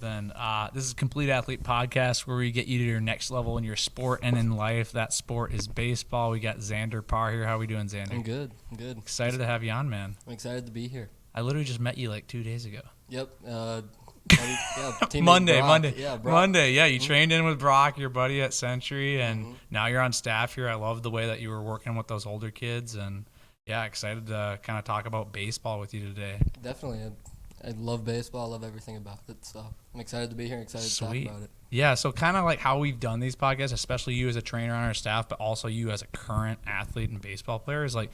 then this is Complete Athlete Podcast, where we get you to your next level in your sport and in life. That sport is baseball. We got Xander Paar here. How are we doing, Xander? I'm good. I'm good. Excited to have you on, man. I'm excited to be here. I literally just met you like 2 days ago. Yep. Monday. Yeah, Brock. Monday. Yeah, you trained in with Brock, your buddy at Century, and now you're on staff here. I love the way that you were working with those older kids, and yeah, excited to kind of talk about baseball with you today. Definitely. I love baseball. I love everything about it. So I'm excited to be here. Excited to talk about it. Yeah, so kind of like how we've done these podcasts, especially you as a trainer on our staff, but also you as a current athlete and baseball player, is like,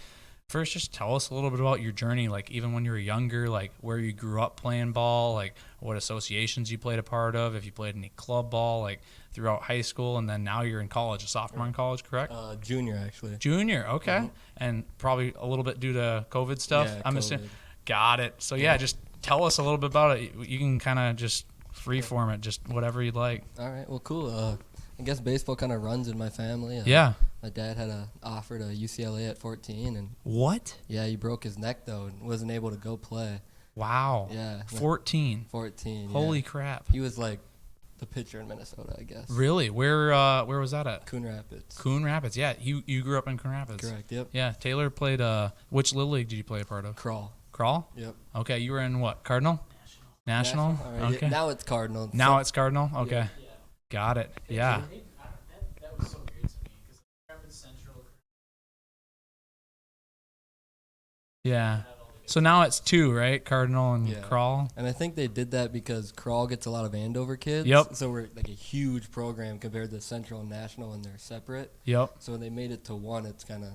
first, just tell us a little bit about your journey, like even when you were younger, like where you grew up playing ball, like what associations you played a part of, if you played any club ball, like throughout high school, and then now you're in college, a sophomore in college, correct? Junior, actually. Junior, okay. And probably a little bit due to COVID stuff, Yeah, I'm assuming. Got it. So yeah, just tell us a little bit about it. You can kind of just freeform it, just whatever you'd like. All right. Well, cool. I guess baseball kind of runs in my family. Yeah. My dad had an offer to UCLA at 14, and What? yeah, he broke his neck though and wasn't able to go play. Wow. Yeah. 14. 14. Holy yeah. crap. He was like the pitcher in Minnesota, I guess. Really? Where was that at? Coon Rapids. Coon Rapids. Yeah, you grew up in Coon Rapids. Correct. Yep. Yeah, Taylor played which Little League did you play a part of? Crawl. Crawl? Yep. Okay, you were in what? Cardinal? National? All right. Okay. Now it's Cardinal. Now it's Cardinal? Okay. Yeah. Got it. Yeah. That was so weird to me because Rapids Central. Yeah. So now it's 2, right? Cardinal and Yeah. Crawl? And I think they did that because Crawl gets a lot of Andover kids. Yep. So we're like a huge program compared to Central and National, and they're separate. Yep. So when they made it to one, it's kind of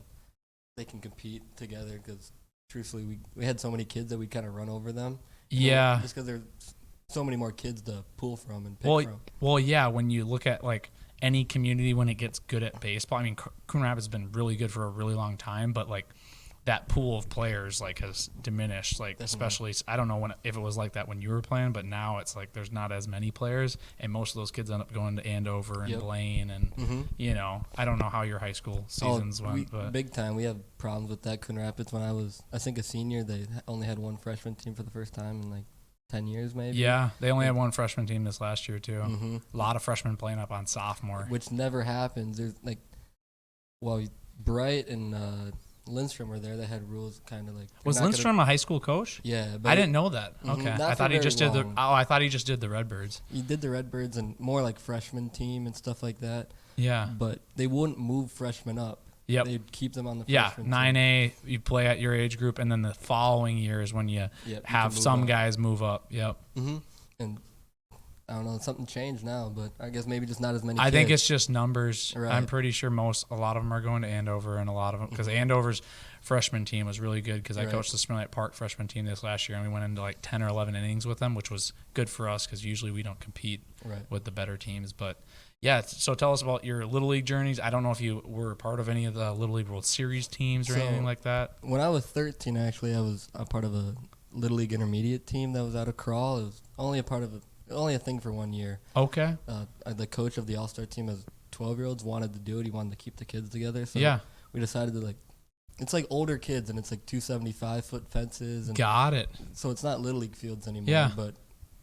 they can compete together because truthfully, we had so many kids that we kind of run over them. Yeah. Just because there's so many more kids to pull from and pick from. Well, yeah, when you look at like any community when it gets good at baseball, I mean, Coon Rapids has been really good for a really long time, but like that pool of players like has diminished, like especially I don't know if it was like that when you were playing, but now it's like there's not as many players, and most of those kids end up going to Andover and Blaine, and you know, I don't know how your high school seasons went, but big time. We have problems with that. Coon Rapids, when I was I think a senior, they only had one freshman team for the first time in like 10 years maybe. Yeah, they only had one freshman team this last year too. A lot of freshmen playing up on sophomore, which never happens. There's like, well, Bright and Lindstrom were there. They had rules kind of like. Was Lindstrom a high school coach? Yeah, but I didn't know that. Okay, I thought he just did the. long. Oh, I thought he just did the Redbirds. He did the Redbirds and more like freshman team and stuff like that. Yeah, but they wouldn't move freshmen up. Yep. They'd keep them on the yeah freshman 9A. You play at your age group, and then the following year is when you have some guys move up. Yep. And I don't know, something changed now, but I guess maybe just not as many. I think it's just numbers. Right. I'm pretty sure a lot of them are going to Andover, and a lot of them because Andover's freshman team was really good because I coached the Smyrna Park freshman team this last year, and we went into like 10 or 11 innings with them, which was good for us because usually we don't compete with the better teams. But yeah, so tell us about your Little League journeys. I don't know if you were a part of any of the Little League World Series teams or anything like that. When I was 13, actually, I was a part of a Little League intermediate team that was out of Crawl. It was only a thing for 1 year. Okay. The coach of the All-Star team as 12-year-olds wanted to do it. He wanted to keep the kids together. So we decided to it's like older kids, and it's like 275-foot fences. And got it. So it's not Little League fields anymore, but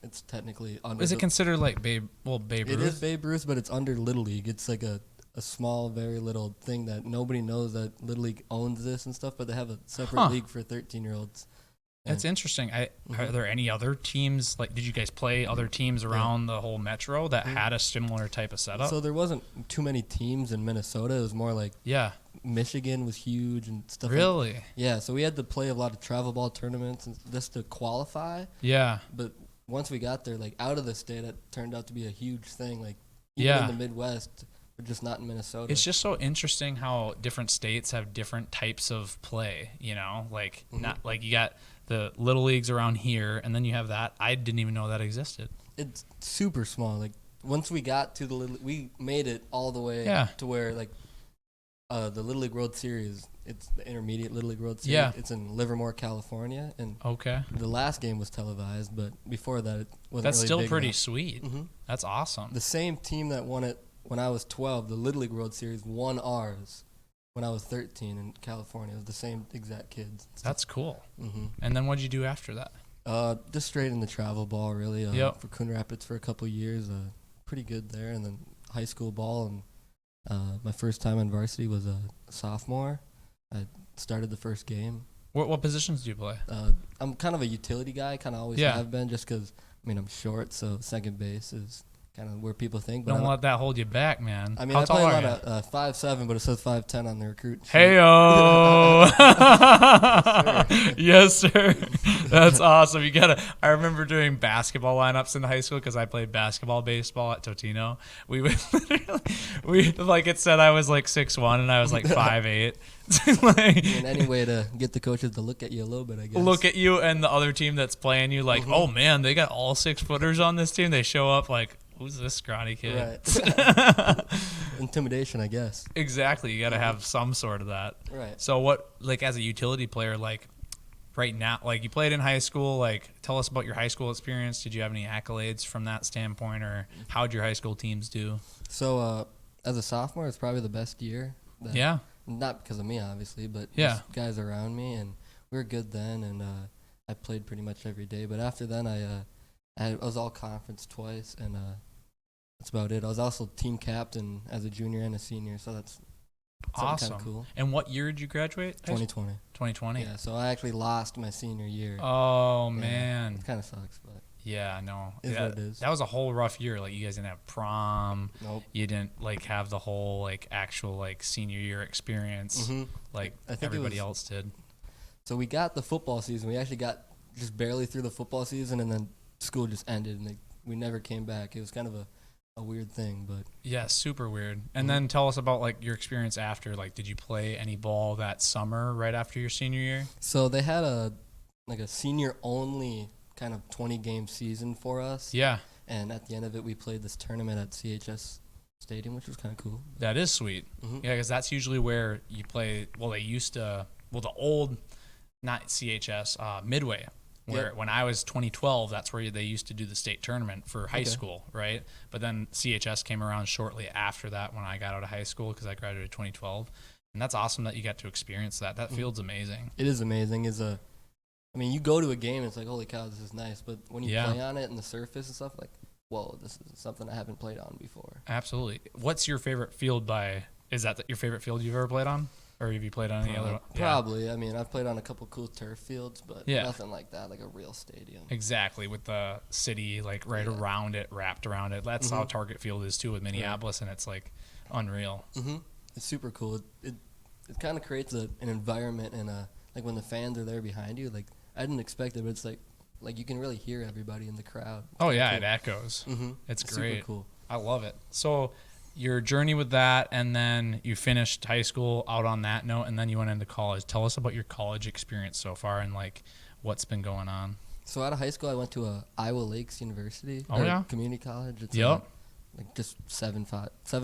it's technically under. Is it considered like Babe Ruth? It is Babe Ruth, but it's under Little League. It's like a small, very little thing that nobody knows that Little League owns this and stuff, but they have a separate league for 13-year-olds. That's interesting. Are there any other teams? Like, did you guys play other teams around the whole metro that had a similar type of setup? So there wasn't too many teams in Minnesota. It was more like Michigan was huge and stuff. Really? Yeah. So we had to play a lot of travel ball tournaments and just to qualify. Yeah. But once we got there, like out of the state, it turned out to be a huge thing. Like even in the Midwest, but just not in Minnesota. It's just so interesting how different states have different types of play. You know, like not like you got the little leagues around here, and then you have that. I didn't even know that existed. It's super small. Like once we got to we made it all the way to where like the Little League World Series. It's the intermediate Little League World Series. Yeah. It's in Livermore, California, and okay. The last game was televised, but before that, it wasn't. That's really still big pretty enough. sweet. Mm-hmm. That's awesome. The same team that won it when I was 12, the Little League World Series, won ours when I was 13 in California. It was the same exact kids. That's cool. Mm-hmm. And then what'd you do after that? Just straight in the travel ball, really. Yep. For Coon Rapids for a couple years, pretty good there, and then high school ball. And my first time on varsity was a sophomore. I started the first game. What positions do you play? I'm kind of a utility guy, kind of always have been, just because, I'm short, so second base is kind of where people think. But Don't let that hold you back, man. I How play tall a are lot of 5'7", but it says 5'10" on the recruit sheet. Hey-o! Yes, sir. That's awesome. I remember doing basketball lineups in high school because I played basketball, baseball at Totino. We would literally, like it said I was like 6'1" and I was like 5'8". Any way to get the coaches to look at you a little bit, I guess. Look at you and the other team that's playing you like, oh man, they got all 6-footers on this team. They show up like, who's this scrawny kid? Right. Intimidation, I guess. Exactly. You got to have some sort of that. Right. So what, like as a utility player, like right now, like you played in high school, like tell us about your high school experience. Did you have any accolades from that standpoint, or how'd your high school teams do? So as a sophomore, it's probably the best year. Yeah. Not because of me, obviously, but yeah, just guys around me, and we were good then, and I played pretty much every day. But after then, I was all conference twice, and that's about it. I was also team captain as a junior and a senior, so that's awesome. Kind of cool. And what year did you graduate? 2020. 2020. Yeah, so I actually lost my senior year. Oh yeah, man, it kind of sucks, but yeah, no, what it is. That was a whole rough year. Like you guys didn't have prom. Nope. You didn't like have the whole like actual like senior year experience like I think everybody else did. So we got the football season. We actually got just barely through the football season, and then school just ended, and we never came back. It was kind of a weird thing, but yeah, super weird. And then tell us about like your experience after. Like, did you play any ball that summer right after your senior year? So they had a senior only kind of 20-game season for us. Yeah. And at the end of it, we played this tournament at CHS Stadium, which was kind of cool. That is sweet. Yeah, because that's usually where you play. Well, they used to. Well, the old, not CHS, Midway. Where when I was 2012, that's where they used to do the state tournament for high school, right? But then CHS came around shortly after that when I got out of high school because I graduated 2012, and that's awesome that you got to experience that. That field's amazing. It is amazing. You go to a game and it's like, holy cow, this is nice. But when you play on it and the surface and stuff, like, whoa, this is something I haven't played on before. Absolutely. What's your favorite field is that your favorite field you've ever played on? Or have you played on any other one? Probably. I've played on a couple cool turf fields, but nothing like that, like a real stadium. Exactly, with the city like around it, wrapped around it. That's how Target Field is too with Minneapolis, and it's like unreal. It's super cool. It kind of creates an environment, and like when the fans are there behind you, like I didn't expect it, but it's like you can really hear everybody in the crowd. Oh yeah, cool. It echoes. It's great. Super cool. I love it. So your journey with that, and then you finished high school out on that note, and then you went into college. Tell us about your college experience so far and like what's been going on. So out of high school, I went to Iowa Lakes University. Community college. It's like just 7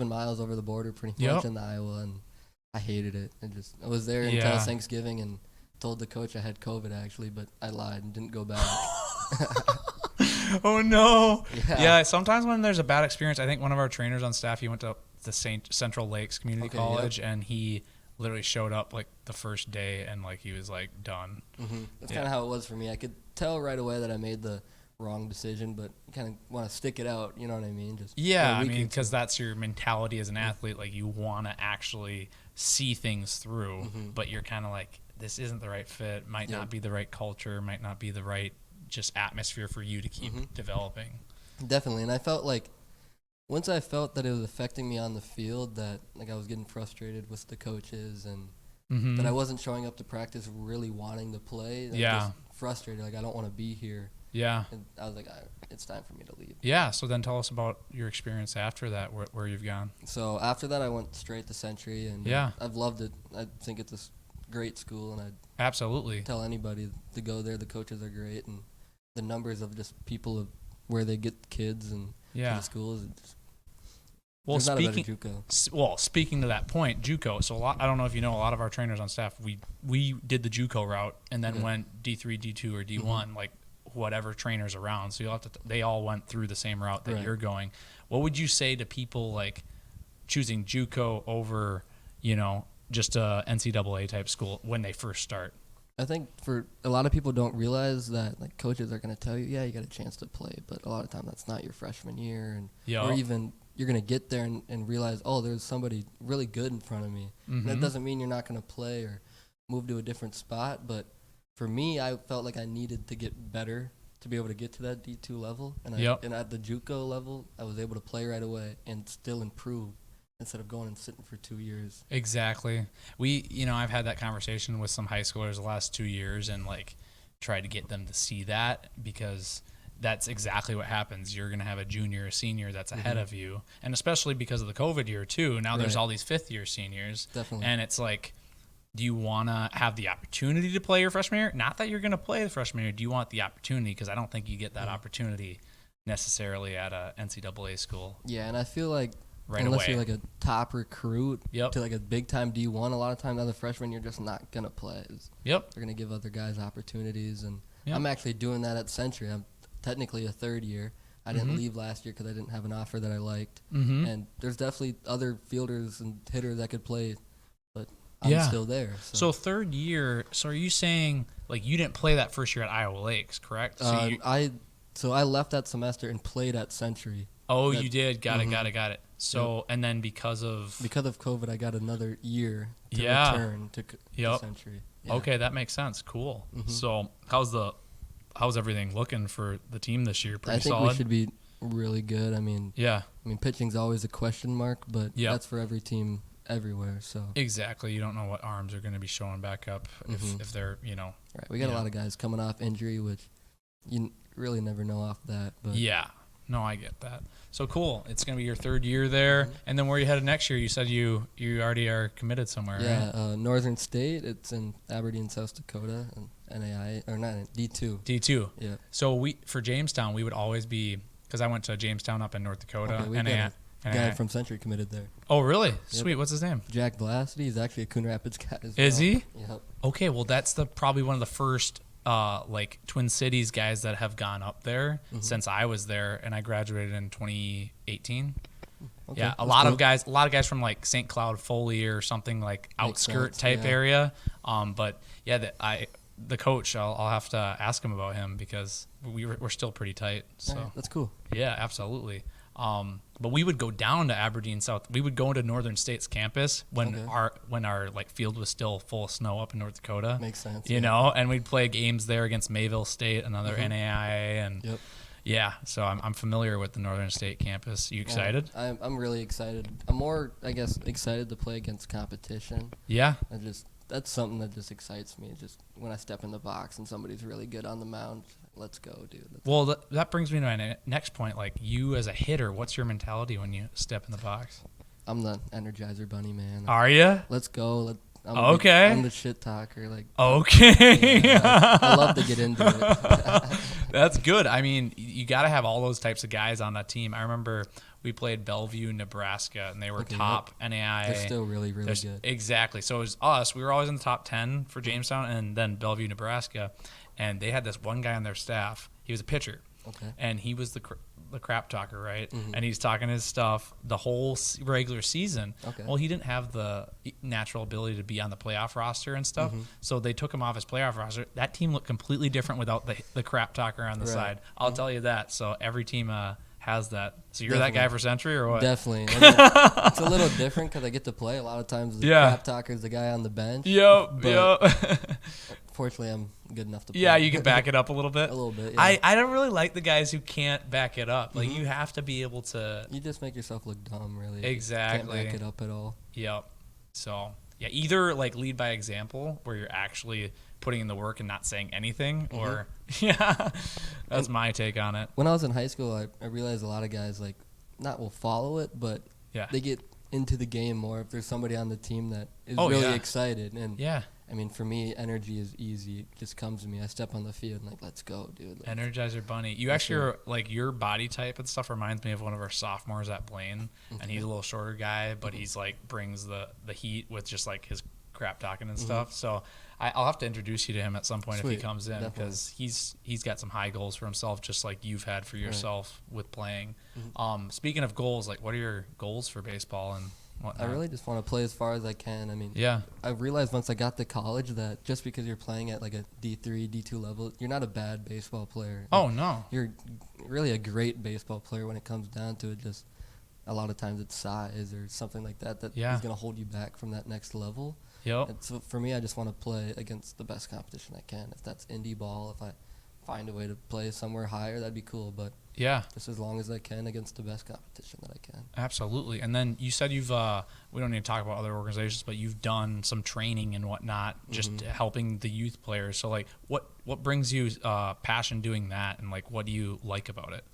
miles over the border, pretty much in Iowa, and I hated it. I was there until Thanksgiving and told the coach I had COVID actually, but I lied and didn't go back. Oh no! Yeah, sometimes when there's a bad experience, I think one of our trainers on staff, he went to the Central Lakes Community College, and he literally showed up like the first day, and like he was like done. That's kind of how it was for me. I could tell right away that I made the wrong decision, but kind of want to stick it out. You know what I mean? Because that's your mentality as an athlete. Like you want to actually see things through, but you're kind of like, this isn't the right fit. Might not be the right culture. Might not be the right just atmosphere for you to keep developing. Definitely. And I felt like once I felt that it was affecting me on the field, that like I was getting frustrated with the coaches and that I wasn't showing up to practice really wanting to play. Just frustrated. Like I don't want to be here. Yeah. And I was like, it's time for me to leave. Yeah. So then tell us about your experience after that, where you've gone. So after that, I went straight to Century, and I've loved it. I think it's a great school, and I'd absolutely tell anybody to go there. The coaches are great, and the numbers of just people of where they get kids and to the schools. Speaking to that point, JUCO. So I don't know if you know, a lot of our trainers on staff, we did the JUCO route and then went D3, D2, or D1, like whatever trainers around. So they all went through the same route that you're going. What would you say to people like choosing JUCO over, just a NCAA type school when they first start? I think for a lot of people don't realize that like coaches are going to tell you, yeah, you got a chance to play, but a lot of time that's not your freshman year, and or even you're going to get there and realize, oh, there's somebody really good in front of me. That doesn't mean you're not going to play or move to a different spot, but for me, I felt like I needed to get better to be able to get to that D2 level, and and at the JUCO level, I was able to play right away and still improve instead of going and sitting for 2 years. Exactly. I've had that conversation with some high schoolers the last 2 years and like tried to get them to see that, because that's exactly what happens. You're going to have a junior or senior that's ahead of you, and especially because of the COVID year too. Now there's all these fifth-year seniors. Definitely. And it's like, do you want to have the opportunity to play your freshman year? Not that you're going to play the freshman year. Do you want the opportunity? Because I don't think you get that opportunity necessarily at a NCAA school. Yeah, and I feel like unless you're like a top recruit to like a big-time D1, a lot of times as a freshman, you're just not going to play. They're going to give other guys opportunities, and I'm actually doing that at Century. I'm technically a third year. I didn't leave last year because I didn't have an offer that I liked. And there's definitely other fielders and hitters that could play, but I'm still there. So third year, so are you saying like you didn't play that first year at Iowa Lakes, correct? So I left that semester and played at Century. Oh, you did. Got it. So, and then because of COVID, I got another year to return to Century. Yeah. Okay, that makes sense. Cool. So, how's everything looking for the team this year? Pretty solid? I think we should be really good. I mean, pitching's always a question mark, but that's for every team everywhere. So exactly, you don't know what arms are going to be showing back up if they're Right, we got a lot of guys coming off injury, which you really never know off that. But no, I get that. So cool. It's going to be your third year there. And then where are you headed next year? You said you already are committed somewhere, right? Northern State. It's in Aberdeen, South Dakota, and NAI, or not, D2. D2. Yeah. So for Jamestown, we would always be, because I went to Jamestown up in North Dakota. Okay, we got a guy from Century committed there. Oh, really? Yep. Sweet. What's his name? Jack Blasty. He's actually a Coon Rapids guy as well. Is he? Yep. Okay, well, that's probably one of the first Twin Cities guys that have gone up there since I was there, and I graduated in 2018. Okay, yeah, a lot of guys from like St. Cloud, Foley, or something like outskirt type area. But yeah, the coach, I'll have to ask him about him because we're still pretty tight. So right, that's cool. Yeah, absolutely. But we would go down to Aberdeen South. We would go into Northern State's campus when our like field was still full of snow up in North Dakota. Makes sense. You know, and we'd play games there against Mayville State, another NAIA, and yeah. So I'm familiar with the Northern State campus. You excited? I'm really excited. I'm more, I guess, excited to play against competition. Yeah. That's something that just excites me. Just when I step in the box and somebody's really good on the mound, let's go, dude. Well, that brings me to my next point. Like, you as a hitter, what's your mentality when you step in the box? I'm the Energizer Bunny, man. Are you? Let's go. I'm the shit talker. Like, okay. Yeah, I love to get into it. That's good. I mean, you got to have all those types of guys on that team. I remember we played Bellevue, Nebraska, and they were top NAIA. They're still really, really good. Exactly. So it was us. We were always in the top 10 for Jamestown, and then Bellevue, Nebraska. And they had this one guy on their staff. He was a pitcher. Okay. And he was the crap talker, right? And he's talking his stuff the whole regular season. Okay. Well, he didn't have the natural ability to be on the playoff roster and stuff. So they took him off his playoff roster. That team looked completely different without the crap talker on the side. I'll tell you that. So every team has that. So you're that guy for Century or what? Definitely. It's a little different because I get to play. A lot of times the crap talker is the guy on the bench. Yep. Fortunately, I'm good enough to play. Yeah, you can back it up a little bit. A little bit, yeah. I don't really like the guys who can't back it up. Like, you have to be able to... You just make yourself look dumb, really. Exactly. You can't back it up at all. Yep. So, yeah, either, like, lead by example, where you're actually putting in the work and not saying anything, or... Yeah, that's my take on it. When I was in high school, I realized a lot of guys, like, will follow it, but they get into the game more if there's somebody on the team that is really excited. And I mean, for me, energy is easy. It just comes to me. I step on the field and like, let's go, dude. Energizer Bunny. You actually are, like, your body type and stuff reminds me of one of our sophomores at Blaine, and he's a little shorter guy, but he's like brings the heat with just like his crap talking and stuff. So I'll have to introduce you to him at some point if he comes in, because he's got some high goals for himself, just like you've had for yourself with playing. Speaking of goals, like, what are your goals for baseball and whatnot. I really just want to play as far as I can. I mean, Yeah. I realized once I got to college that just because you're playing at like a D3, D2 level, you're not a bad baseball player. Oh, no. You're really a great baseball player when it comes down to it. Just a lot of times it's size or something like that is going to hold you back from that next level. Yep. And so for me, I just want to play against the best competition I can. If that's indie ball, if I find a way to play somewhere higher, that'd be cool. But Yeah. just as long as I can against the best competition that I can. Absolutely. And then you said you've we don't need to talk about other organizations, but you've done some training and whatnot, just helping the youth players. So like what brings you passion doing that, and like what do you like about it?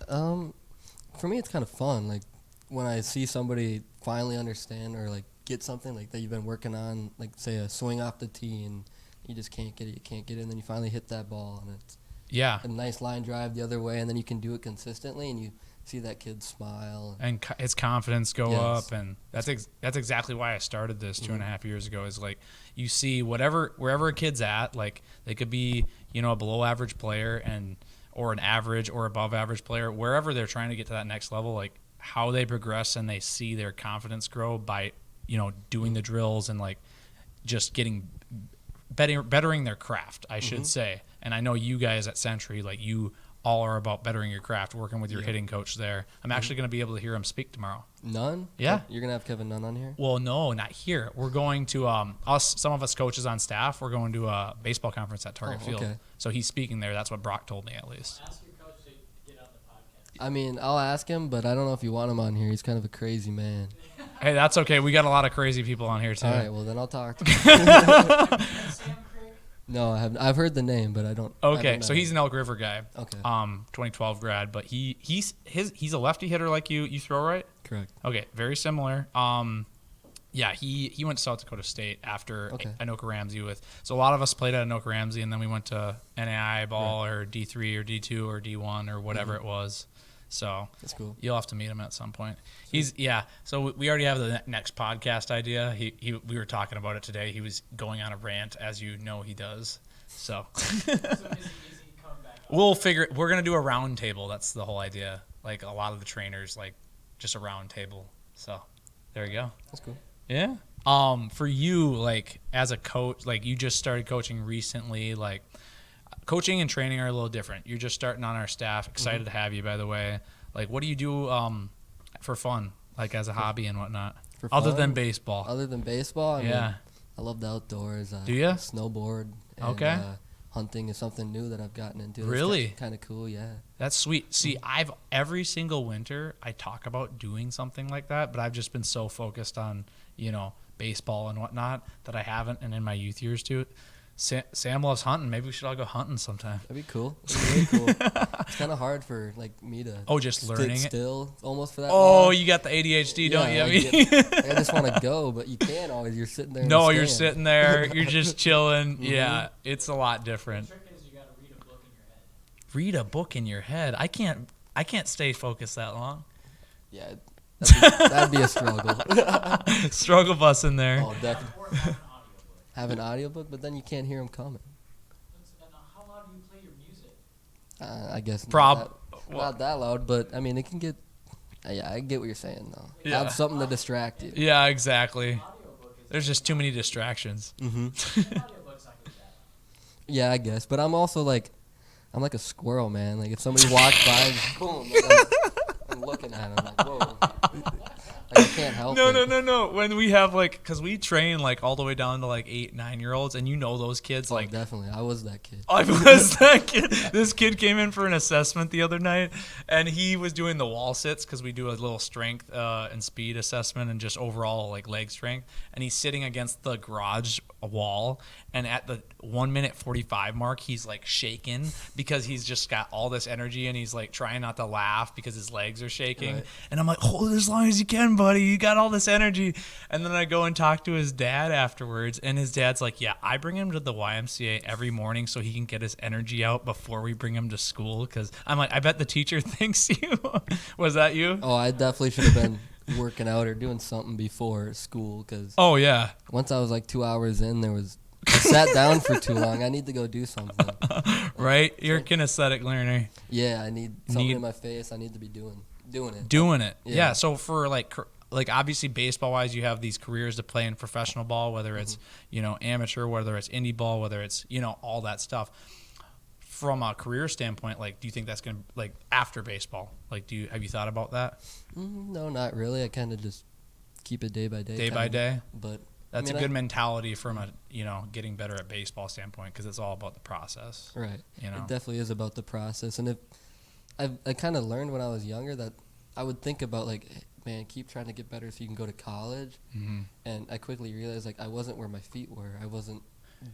For me, it's kind of fun. Like when I see somebody finally understand or like get something like that you've been working on, like say a swing off the tee and you just can't get it, and then you finally hit that ball and it's a nice line drive the other way, and then you can do it consistently and you see that kid smile and his confidence go up. And that's exactly why I started this 2.5 years ago, is like you see wherever a kid's at, like they could be, a below average player or an average or above average player, wherever they're trying to get to that next level, like how they progress and they see their confidence grow by, doing the drills and like just getting bettering their craft, I should say. And I know you guys at Century, like you all are about bettering your craft, working with your hitting coach there. I'm actually going to be able to hear him speak tomorrow. Nunn? Yeah. You're going to have Kevin Nunn on here? Well, no, not here. We're going to some of us coaches on staff, we're going to a baseball conference at Target Field. Okay. So he's speaking there. That's what Brock told me, at least. Ask your coach to get on the podcast. I mean, I'll ask him, but I don't know if you want him on here. He's kind of a crazy man. Hey, that's okay. We got a lot of crazy people on here too. All right, well then I'll talk to him. No, I haven't. I've heard the name, but I don't. Okay, so he's an Elk River guy. Okay. 2012 grad, but he's a lefty hitter like you. You throw right? Correct. Okay, very similar. Yeah, he went to South Dakota State after Anoka Ramsey with. So a lot of us played at Anoka Ramsey, and then we went to NAI ball or D3 or D2 or D1 or whatever it was. So that's cool. You'll have to meet him at some point. So we already have the next podcast idea. We were talking about it today. He was going on a rant, as you know he does. So we'll figure. We're gonna do a round table. That's the whole idea. Like a lot of the trainers, like just a round table. So there you go. That's cool. Yeah. For you, like as a coach, like you just started coaching recently, like. Coaching and training are a little different. You're just starting on our staff. Excited to have you, by the way. Like, what do you do for fun, like as a hobby and whatnot, other than baseball? Other than baseball, I mean, I love the outdoors. Do you? Snowboard. And, hunting is something new that I've gotten into. Really? Kind of cool, yeah. That's sweet. See, every single winter I talk about doing something like that, but I've just been so focused on, baseball and whatnot that I haven't, and in my youth years too. Sam loves hunting. Maybe we should all go hunting sometime. That'd be cool. That'd be really cool. It's kind of hard for like me to. Just learning sit still almost for that. Oh, you got the ADHD, don't you? I just want to go, but you can't always. You're sitting there. No, you're sitting there. You're just chilling. Yeah, it's a lot different. The trick is you got to read a book in your head. Read a book in your head. I can't stay focused that long. Yeah, that'd be a struggle. Struggle bus in there. Oh, definitely. Have an audiobook, but then you can't hear them coming. How loud do you play your music? I guess not that loud, but I mean it can get. Yeah, I get what you're saying though. Yeah. Have something to distract you. Yeah, exactly. There's just too many distractions. Yeah, I guess, but I'm also like a squirrel, man. Like if somebody walks by, boom, I'm looking at them like, whoa. Like, I can't help it. No. When we have because we train all the way down to 8-9 year olds, and those kids definitely. I was that kid. I was that kid. This kid came in for an assessment the other night, and he was doing the wall sits because we do a little strength and speed assessment and just overall leg strength. And he's sitting against the garage wall, and at the 1:45 mark, he's shaking because he's just got all this energy, and he's trying not to laugh because his legs are shaking. Right. And I'm like, hold it as long as you can, buddy. You got all this energy. And then I go and talk to his dad afterwards, and his dad's like, yeah, I bring him to the YMCA every morning so he can get his energy out before we bring him to school. Because I'm like, I bet the teacher thinks you. Was that you? Oh, I definitely should have been working out or doing something before school. Cause oh, yeah. Once I was 2 hours in, I sat down for too long. I need to go do something. Right? You're a kinesthetic learner. Yeah, I need something in my face. I need to be doing it. Doing it. Yeah. So for like obviously baseball wise, you have these careers to play in professional ball, whether it's, amateur, whether it's indie ball, whether it's, all that stuff. From a career standpoint, like, do you think that's going to, like, after baseball? Like, have you thought about that? No, not really. I kind of just keep it day by day. Day by day? But that's a good mentality from a, getting better at baseball standpoint, because it's all about the process. Right. It definitely is about the process. And I kind of learned when I was younger that I would think about, like, man, keep trying to get better so you can go to college. Mm-hmm. And I quickly realized, like, I wasn't where my feet were. I wasn't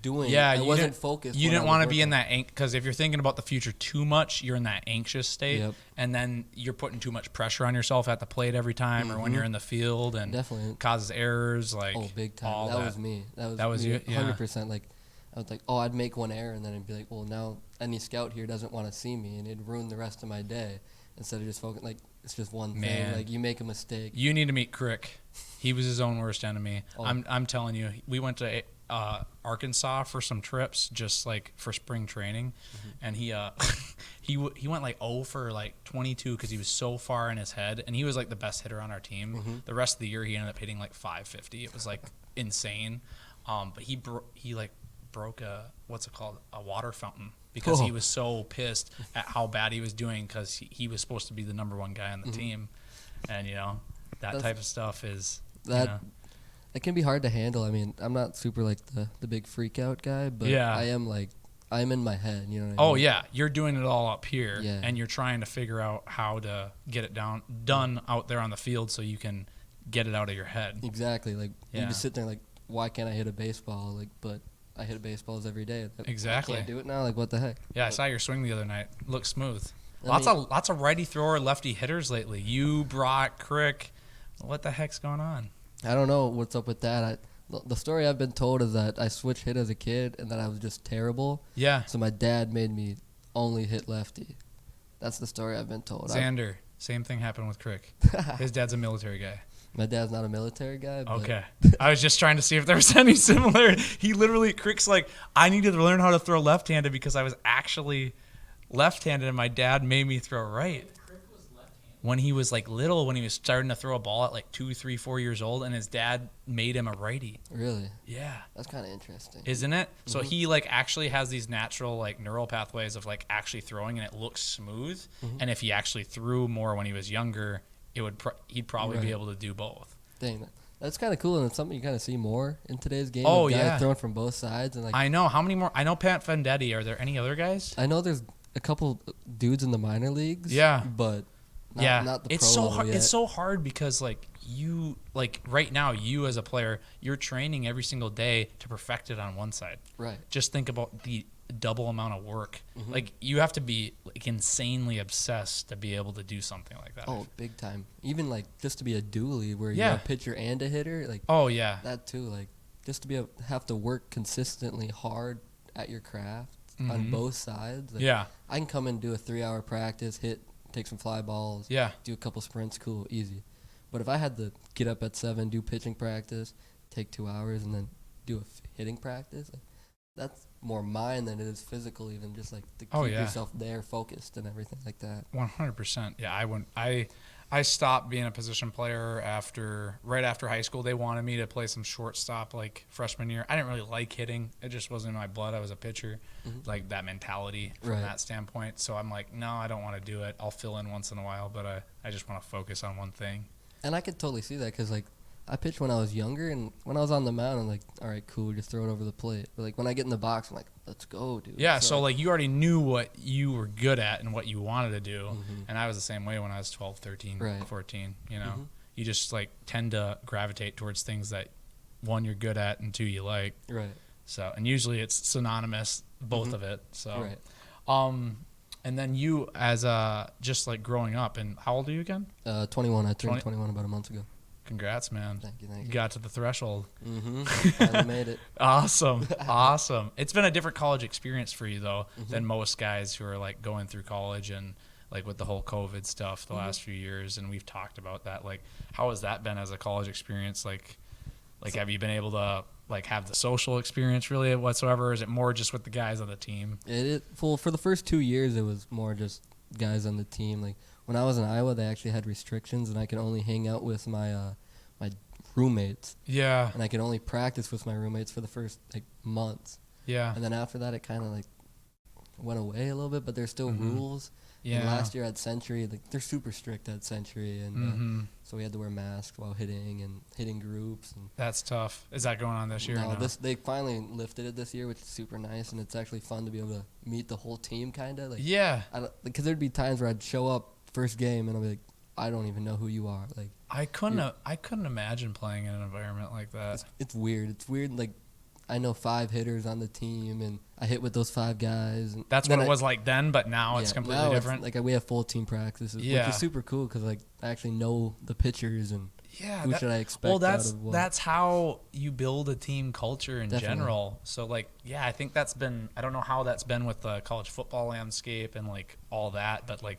I wasn't focused. You didn't want to be in that, because if you're thinking about the future too much, you're in that anxious state, and then you're putting too much pressure on yourself at the plate every time, or when you're in the field, and definitely causes errors. Like, big time. That was me. That was you. 100%. Like, I was like, I'd make one error, and then I'd be like, well, now any scout here doesn't want to see me, and it'd ruin the rest of my day. Instead of just focusing, like, it's just one thing. Like, you make a mistake. You need to meet Crick. He was his own worst enemy. I'm telling you. We went to Arkansas for some trips, just like for spring training, and he went like 0 for like 22 because he was so far in his head, and he was like the best hitter on our team. The rest of the year he ended up hitting like 550. It was like insane. But he broke a water fountain because he was so pissed at how bad he was doing, because he was supposed to be the number one guy on the team, and that type of stuff is it can be hard to handle. I mean, I'm not super like the big freak out guy, but I am like, I'm in my head, you know what I mean? Oh yeah, you're doing it all up here, and you're trying to figure out how to get it done out there on the field so you can get it out of your head. Exactly. Like, you just sit there like, why can't I hit a baseball? Like, but I hit baseballs every day. Exactly. I can't do it now. Like, what the heck? Yeah, I saw your swing the other night. Looked smooth. Lots of righty thrower, lefty hitters lately. You, Brock, Crick. What the heck's going on? I don't know what's up with that. The story I've been told is that I switch hit as a kid and that I was just terrible. Yeah. So my dad made me only hit lefty. That's the story I've been told. Xander, same thing happened with Crick. His dad's a military guy. My dad's not a military guy. But okay. I was just trying to see if there was any similarity. Crick's like, I needed to learn how to throw left-handed because I was actually left-handed, and my dad made me throw right. When he was like little, when he was starting to throw a ball at like 2, 3, 4 years old, and his dad made him a righty. Really? Yeah. That's kind of interesting. Isn't it? So he like actually has these natural like neural pathways of like actually throwing, and it looks smooth. And if he actually threw more when he was younger, he'd probably be able to do both. Dang, that's kind of cool, and it's something you kind of see more in today's game. Oh, guys throwing from both sides, and like, I know how many more. I know Pat Vendetti. Are there any other guys? I know there's a couple dudes in the minor leagues. Yeah, but not the it's pro so level hard. yet. It's so hard because right now, you as a player, you're training every single day to perfect it on one side. Right. Just think about the double amount of work. Like, you have to be like insanely obsessed to be able to do something like that. Oh, big time. Even like just to be a dually where you're a pitcher and a hitter. Like, that too. Like, just to have to work consistently hard at your craft on both sides. Like, I can come and do a 3-hour practice, take some fly balls, do a couple sprints, cool, easy. But if I had to get up at 7, do pitching practice, take 2 hours, and then do a hitting practice, like, that's more mind than it is physical, even just like to keep yourself there focused and everything like that. 100%. Yeah, I stopped being a position player right after high school. They wanted me to play some shortstop like freshman year. I didn't really like hitting. It just wasn't in my blood. I was a pitcher, like that mentality from that standpoint. So I'm like, no, I don't want to do it. I'll fill in once in a while, but I just want to focus on one thing. And I could totally see that because like I pitched when I was younger, and when I was on the mound, I'm like, all right, cool, just throw it over the plate. But like when I get in the box, I'm like, let's go, dude. Yeah, so like you already knew what you were good at and what you wanted to do. And I was the same way when I was 12, 13, 14, you know. You just like tend to gravitate towards things that, one, you're good at, and 2, you like. Right. So, and usually it's synonymous, both of it. So, right. And then you as just like growing up, and how old are you again? 21. I turned 21 about a month ago. Congrats, man. Thank you. You got to the threshold. Finally made it. Awesome. It's been a different college experience for you, though, than most guys who are, like, going through college and, like, with the whole COVID stuff the last few years, and we've talked about that. Like, how has that been as a college experience? Like have you been able to, like, have the social experience really whatsoever, or is it more just with the guys on the team? For the first 2 years, it was more just guys on the team. Like, when I was in Iowa, they actually had restrictions, and I could only hang out with my my roommates. Yeah. And I could only practice with my roommates for the first like months. Yeah. And then after that, it kind of like went away a little bit, but there's still rules. Yeah. And last year at Century, like they're super strict at Century, and so we had to wear masks while hitting groups. And that's tough. Is that going on this year? no, they finally lifted it this year, which is super nice, and it's actually fun to be able to meet the whole team, kind of. Like, yeah. Because there'd be times where I'd show up first game and I'd be like, I don't even know who you are. Like, I couldn't imagine playing in an environment like that. It's weird. It's weird. Like, I know 5 hitters on the team, and I hit with those 5 guys. And that's what it was like then, but now it's completely different. Like we have full team practices, which is super cool because like I actually know the pitchers and who should I expect. Well, that's how you build a team culture in general. So like, yeah, I think that's been. I don't know how that's been with the college football landscape and like all that, but like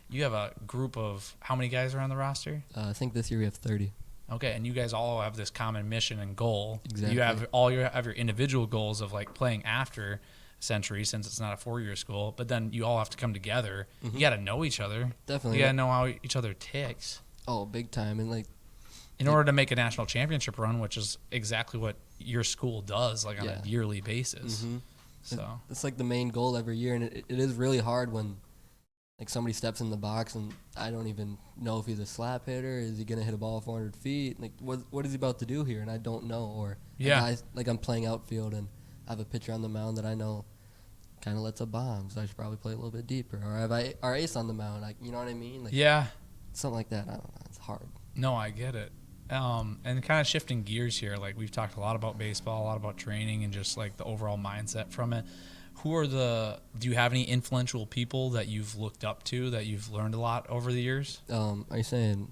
you have a group of how many guys are on the roster? I think this year we have 30. Okay, and you guys all have this common mission and goal. Exactly. You have your individual goals of like playing after Century, since it's not a 4-year school, but then you all have to come together. You got to know each other. Definitely. You got to know how each other ticks. Oh, big time. And like in order to make a national championship run, which is exactly what your school does, like on a yearly basis. So it's like the main goal every year, and it is really hard when like somebody steps in the box and I don't even know if he's a slap hitter. Is he gonna hit a ball 400 feet? Like what is he about to do here? And I don't know. Or like I'm playing outfield and I have a pitcher on the mound that I know kind of lets up bombs. I should probably play a little bit deeper. Or have our ace on the mound? Like, you know what I mean? Like, something like that. I don't know. It's hard. No, I get it. And kind of shifting gears here, like we've talked a lot about baseball, a lot about training, and just like the overall mindset from it. Do you have any influential people that you've looked up to that you've learned a lot over the years? Are you saying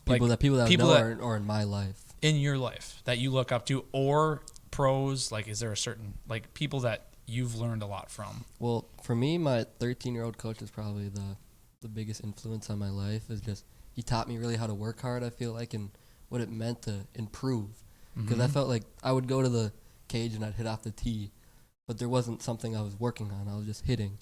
people that I know or in my life? In your life that you look up to, or pros? Like, is there a certain like people that you've learned a lot from? Well, for me, my 13-year-old coach is probably the biggest influence on my life. Is just he taught me really how to work hard, I feel like, and what it meant to improve. Because I felt like I would go to the cage and I'd hit off the tee, but there wasn't something I was working on. I was just hitting.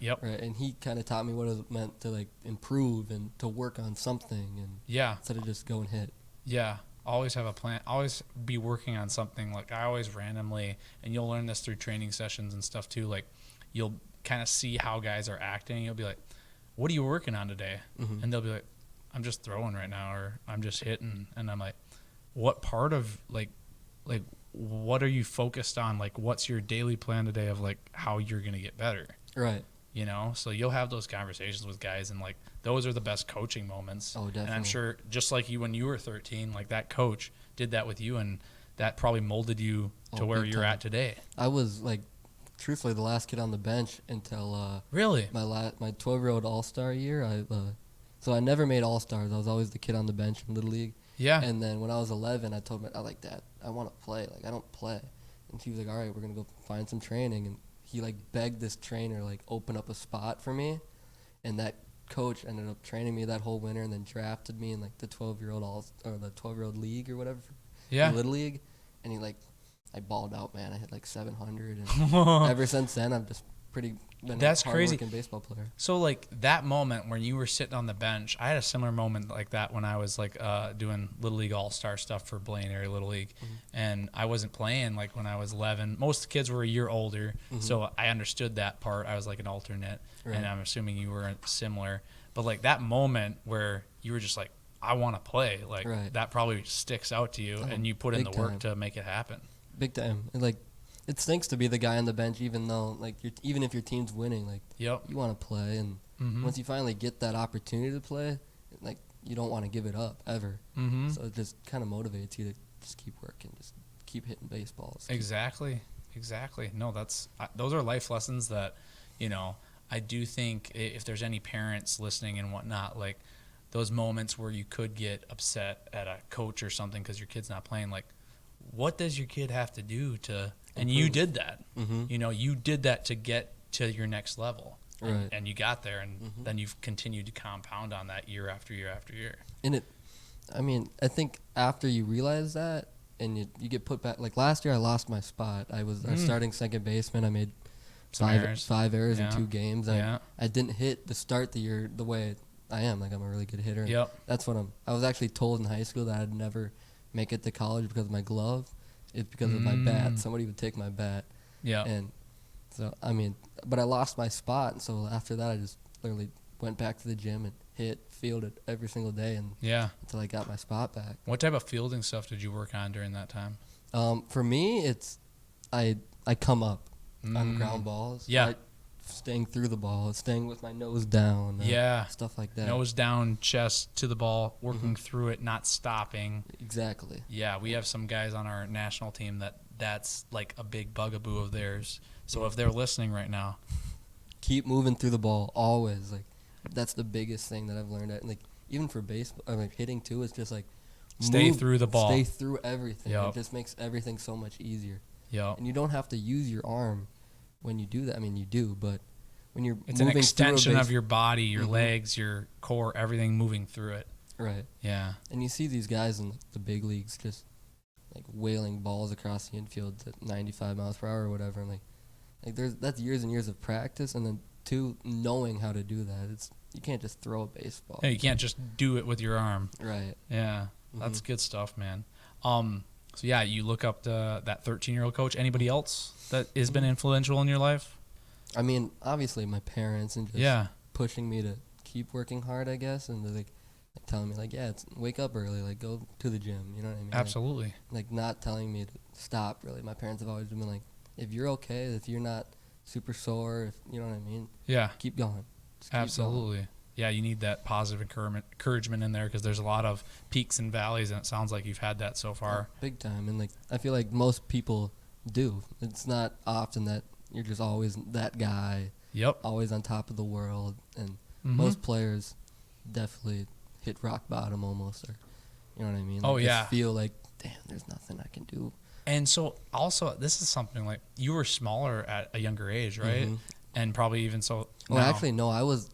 Yep. Right, and he kind of taught me what it meant to like improve and to work on something, and instead of just go and hit. Yeah, always have a plan. Always be working on something. Like I always randomly, and you'll learn this through training sessions and stuff too. Like you'll kind of see how guys are acting. You'll be like, "What are you working on today?" And they'll be like, "I'm just throwing right now," or "I'm just hitting," and I'm like, "What part of like?" What are you focused on? Like, what's your daily plan today of like how you're going to get better? Right. You know, so you'll have those conversations with guys, and like those are the best coaching moments. Oh, definitely. And I'm sure just like you when you were 13, like that coach did that with you, and that probably molded you to where you're at today. I was like, truthfully, the last kid on the bench until really my 12-year-old All-Star year. So I never made All-Stars. I was always the kid on the bench in Little League. Yeah. And then when I was 11, I told him, I like that. I want to play. Like, I don't play. And she was like, all right, we're going to go find some training. And he, like, begged this trainer, like, open up a spot for me. And that coach ended up training me that whole winter and then drafted me in, like, the 12-year-old league or whatever. Little League. And he, like, I balled out, man. I hit, like, 700. And ever since then, I've just been That's a crazy. hard-working baseball player. So, like, that moment when you were sitting on the bench, I had a similar moment like that when I was, like, doing Little League All-Star stuff for Blaine Area Little League. And I wasn't playing, like, when I was 11. Most kids were a year older, so I understood that part. I was, like, an alternate, and I'm assuming you were similar. But, like, that moment where you were just like, I want to play, like, that probably sticks out to you, and you put in the work to make it happen. Big time. And, like, it stinks to be the guy on the bench, even though, like, even if your team's winning, like, you want to play. And once you finally get that opportunity to play, like, you don't want to give it up ever. So it just kind of motivates you to just keep working, just keep hitting baseballs. Exactly. No, those are life lessons that, you know, I do think if there's any parents listening and whatnot, like, those moments where you could get upset at a coach or something because your kid's not playing, like, what does your kid have to do to – and you did that. You know, you did that to get to your next level. And you got there, and then you've continued to compound on that year after year after year. And I think after you realize that and you get put back – like last year I lost my spot. I was our starting second baseman. I made five errors in 2 games. I didn't hit to start the year the way I am. Like, I'm a really good hitter. Yep. That's what I was actually told in high school that I'd never make it to college because of my glove. It's because of my bat. Somebody would take my bat. Yeah. And so, I mean, but I lost my spot. And so after that, I just literally went back to the gym and fielded every single day until I got my spot back. What type of fielding stuff did you work on during that time? For me, it's I come up on ground balls. Yeah. Staying through the ball, staying with my nose down. Stuff like that. Nose down, chest to the ball, working through it, not stopping. Exactly. Yeah, we have some guys on our national team that's like a big bugaboo of theirs. So if they're listening right now, keep moving through the ball always. Like, that's the biggest thing that I've learned. Like, even for baseball, like hitting too, it's just like stay through the ball. Stay through everything. Yep. It just makes everything so much easier. Yeah. And you don't have to use your arm when you do that. I mean, you do, but when you're it's moving an extension through of your body, your legs, your core, everything moving through it. Right. Yeah. And you see these guys in the big leagues just like wailing balls across the infield at 95 miles per hour or whatever. And like that's years and years of practice, and then two, knowing how to do that. You can't just throw a baseball. Yeah, you can't just do it with your arm. Right. Yeah. That's good stuff, man. So yeah, you look up that 13-year-old coach. Anybody else that has been influential in your life? I mean, obviously my parents, and just pushing me to keep working hard, I guess, and they're like telling me like, wake up early, like go to the gym, you know what I mean? Absolutely. Like not telling me to stop. Really, my parents have always been like, if you're okay, if you're not super sore, if you know what I mean, keep going. Just Absolutely. Keep going. Yeah, you need that positive encouragement in there because there's a lot of peaks and valleys, and it sounds like you've had that so far. Big time. And like I feel like most people do. It's not often that you're just always that guy. Yep. Always on top of the world. And most players definitely hit rock bottom almost, or you know what I mean? Like just feel like, damn, there's nothing I can do. And so also, this is something like you were smaller at a younger age, right? And probably even so. Well, actually, no, I was.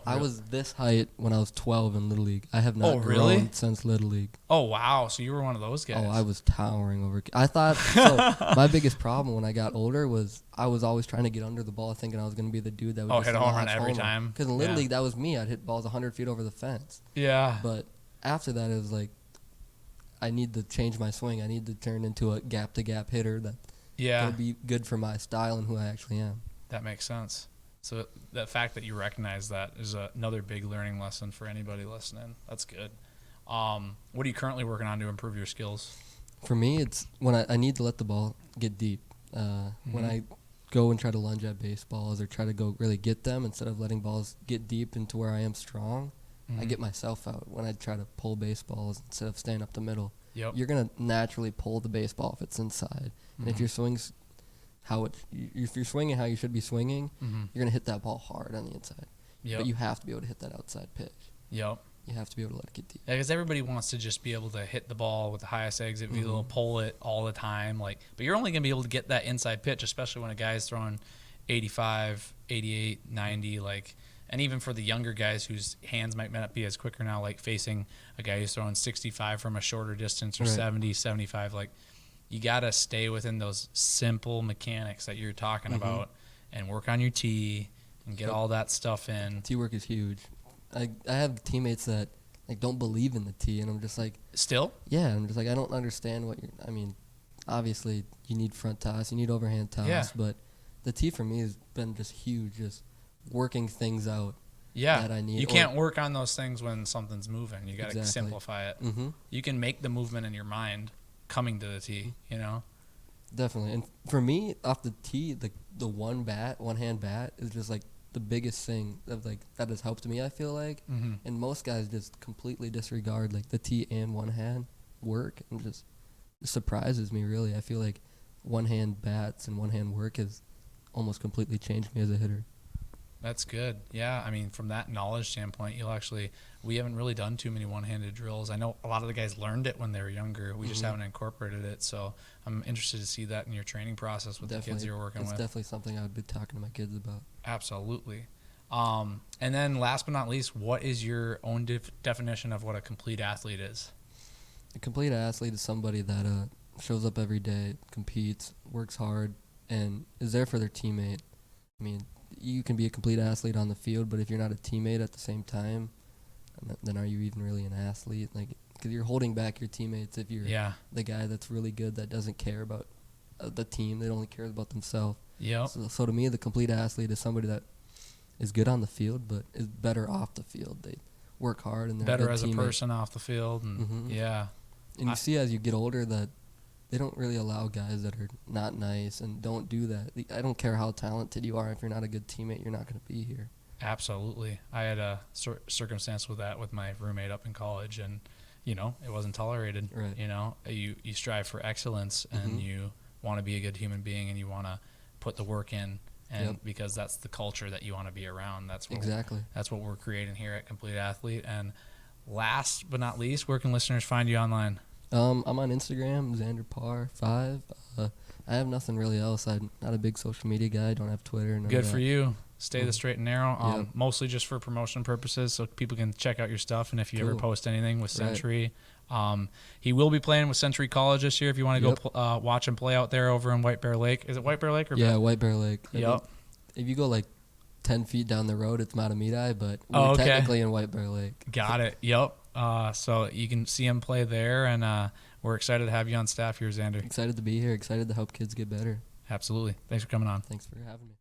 I was this height when I was 12 in Little League. I have not grown since Little League. Oh, wow. So you were one of those guys. Oh, I was towering over. I thought, my biggest problem when I got older was I was always trying to get under the ball thinking I was going to be the dude that would just hit a home run every time. Because in Little League, that was me. I'd hit balls 100 feet over the fence. Yeah. But after that, it was like, I need to change my swing. I need to turn into a gap-to-gap hitter that's going to be good for my style and who I actually am. That makes sense. So the fact that you recognize that is another big learning lesson for anybody listening. That's good. What are you currently working on to improve your skills? For me, it's when I need to let the ball get deep. When I go and try to lunge at baseballs or try to go really get them instead of letting balls get deep into where I am strong, I get myself out. When I try to pull baseballs instead of staying up the middle, you're going to naturally pull the baseball if it's inside. And if your swing's if you're swinging how you should be swinging, you're going to hit that ball hard on the inside. But you have to be able to hit that outside pitch. You have to be able to let it get deep. Yeah, because everybody wants to just be able to hit the ball with the highest exit, be able to pull it all the time. But you're only going to be able to get that inside pitch, especially when a guy's throwing 85, 88, 90, and even for the younger guys whose hands might not be as quicker now, like facing a guy who's throwing 65 from a shorter distance or 70, 75, you got to stay within those simple mechanics that you're talking about and work on your tee and get all that stuff in. Tee work is huge. I have teammates that don't believe in the tee, and I'm just like... Still? Yeah, I'm just like, I don't understand what you're... I mean, obviously, you need front toss, you need overhand toss, but the tee for me has been just huge, just working things out that I need. You can't work on those things when something's moving. You got to simplify it. You can make the movement in your mind coming to the tee, you know? Definitely. And for me, off the tee, the one-hand bat is just the biggest thing that has helped me, I feel like. And most guys just completely disregard the tee and one-hand work, and just it surprises me, really. I feel like one-hand bats and one-hand work has almost completely changed me as a hitter. That's good. Yeah, I mean, from that knowledge standpoint, we haven't really done too many one-handed drills. I know a lot of the guys learned it when they were younger. We just haven't incorporated it. So I'm interested to see that in your training process with the kids you're working with. It's definitely something I would be talking to my kids about. Absolutely. And then last but not least, what is your own definition of what a complete athlete is? A complete athlete is somebody that shows up every day, competes, works hard, and is there for their teammate. I mean, you can be a complete athlete on the field, but if you're not a teammate at the same time, then are you even really an athlete? Like, because you're holding back your teammates if you're the guy that's really good that doesn't care about the team. They only care about themselves. Yep. So to me, the complete athlete is somebody that is good on the field, but is better off the field. They work hard and they're better good as teammate. a person off the field. And And you see as you get older that they don't really allow guys that are not nice and don't do that. I don't care how talented you are. If you're not a good teammate, you're not going to be here. Absolutely. I had a circumstance with that with my roommate up in college, and it wasn't tolerated. Right. You strive for excellence, and you want to be a good human being, and you want to put the work in, and because that's the culture that you want to be around. That's what we're creating here at Complete Athlete. And last but not least, where can listeners find you online? I'm on Instagram, Xander Paar 5. I have nothing really else. I'm not a big social media guy. I don't have Twitter. Good for you. Stay the straight and narrow. Mostly just for promotion purposes, so people can check out your stuff. And if you ever post anything with Century, he will be playing with Century College this year. If you want to go watch him play out there over in White Bear Lake. Is it White Bear Lake? Or White Bear Lake. Yep. If you go like 10 feet down the road, it's Matamidi, but we're technically in White Bear Lake. Got it. Yep. So you can see him play there, and we're excited to have you on staff here, Xander. Excited to be here. Excited to help kids get better. Absolutely. Thanks for coming on. Thanks for having me.